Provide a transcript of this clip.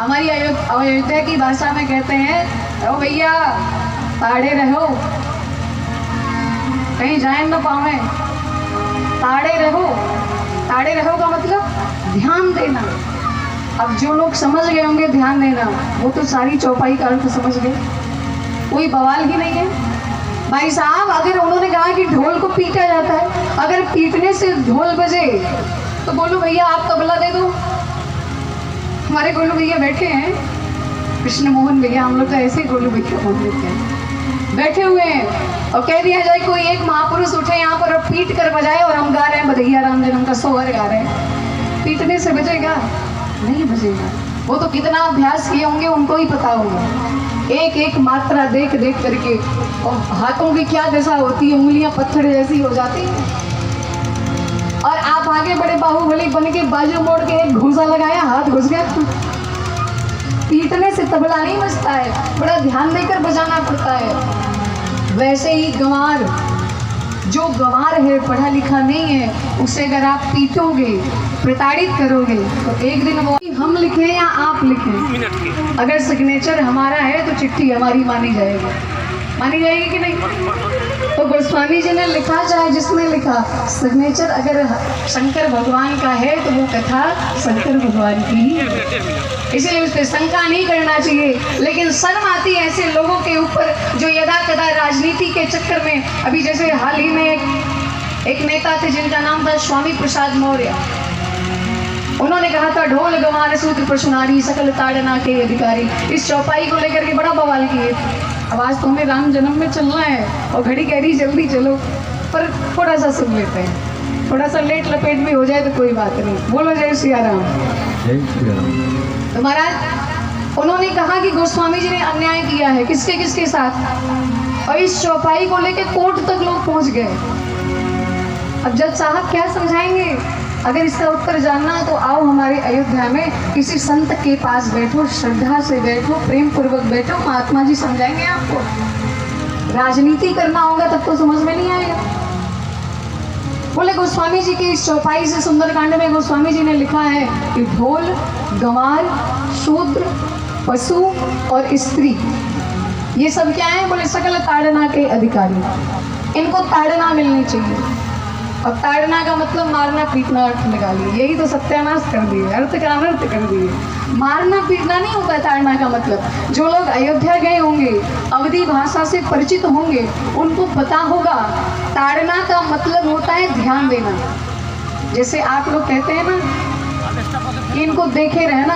हमारी अयोध्या की भाषा में कहते हैं ओ भैया ताड़े रहो, कहीं जाए न पावे, ताड़े रहो। ताड़े रहो का मतलब ध्यान देना। अब जो लोग समझ गए होंगे ध्यान देना, वो तो सारी चौपाई का अर्थ समझ गए, कोई बवाल ही नहीं है। भाई साहब, अगर उन्होंने कहा कि ढोल को पीटा जाता है, अगर पीटने से ढोल बजे तो बोलो भैया आप तबला दे दो। हमारे गोलू भैया बैठे हैं, कृष्ण मोहन भैया, हम लोग तो ऐसे ही गोलू भैया बोल लेते हैं, बैठे हुए हैं और कह दिया जाए कोई एक महापुरुष उठे यहाँ पर और पीट कर बजाए और हम गा रहे हैं बधैया राम जन्म का सोहर गा रहे हैं, पीटने से बजेगा? नहीं बजेगा। वो तो कितना अभ्यास किए होंगे उनको ही पता होगा, एक एक मात्रा देख देख करके। और हाथों की क्या दशा होती है, उंगलियां पत्थर जैसी हो जाती है। और आप आगे बड़े बाहुबली बन के बाजू मोड़ के एक घूसा लगाया, हाथ घुस गया। पीटने से तबला नहीं बजता है, बड़ा ध्यान देकर बजाना पड़ता है। वैसे ही गंवार, जो गंवार है पढ़ा लिखा नहीं है, उसे अगर आप पीटोगे, प्रताड़ित करोगे तो एक दिन वो हम लिखें या आप लिखें, अगर सिग्नेचर हमारा है तो चिट्ठी हमारी मानी जाएगी। मानी जाएगी कि नहीं? तो गोस्वामी जी ने लिखा, चाहे जिसने लिखा, सिग्नेचर अगर शंकर भगवान का है तो वो कथा शंकर भगवान की ही है, इसीलिए उस पर शंका नहीं करना चाहिए। लेकिन शर्म आती है ऐसे लोगों के ऊपर जो यदा कदा राजनीति के चक्कर में, अभी जैसे हाल ही में एक नेता थे जिनका नाम था स्वामी प्रसाद मौर्य, उन्होंने कहा था ढोल गंवार सूत्र प्रश्नारी सकल ताड़ना के अधिकारी। इस चौपाई को लेकर के बड़ा बवाल किए। अब आज तुम्हें राम जन्म में चलना है और घड़ी कह रही जल्दी चलो, पर थोड़ा सा सुन लेते हैं, थोड़ा सा लेट लपेट भी हो जाए तो कोई बात नहीं। बोलो जय सिया राम। जय श्री राम। तो महाराज उन्होंने कहा कि गोस्वामी जी ने अन्याय किया है, किसके किसके साथ, और इस चौपाई को लेकर कोर्ट तक लोग पहुंच गए। अब जज साहब क्या समझाएंगे? अगर इसका उत्तर जानना तो आओ हमारे अयोध्या में किसी संत के पास बैठो, श्रद्धा से बैठो, प्रेम पूर्वक बैठो, महात्मा जी समझाएंगे आपको। राजनीति करना होगा तब तो समझ में नहीं आएगा। बोले गोस्वामी जी की इस चौपाई से सुंदरकांड में गोस्वामी जी ने लिखा है कि ढोल, गंवार, शूद्र, पशु और स्त्री, ये सब क्या है? बोले सकल ताड़ना के अधिकारी, इनको ताड़ना मिलनी चाहिए। अब ताड़ना का मतलब मारना पीटना अर्थ लगा लिए, यही तो सत्यानाश कर दिए, अर्थ का अनर्थ कर दिए। मारना पीटना नहीं होता ताड़ना का मतलब। जो लोग अयोध्या गए होंगे, अवधी भाषा से परिचित होंगे, उनको पता होगा ताड़ना का मतलब होता है ध्यान देना। जैसे आप लोग कहते हैं ना कि इनको देखे रहना,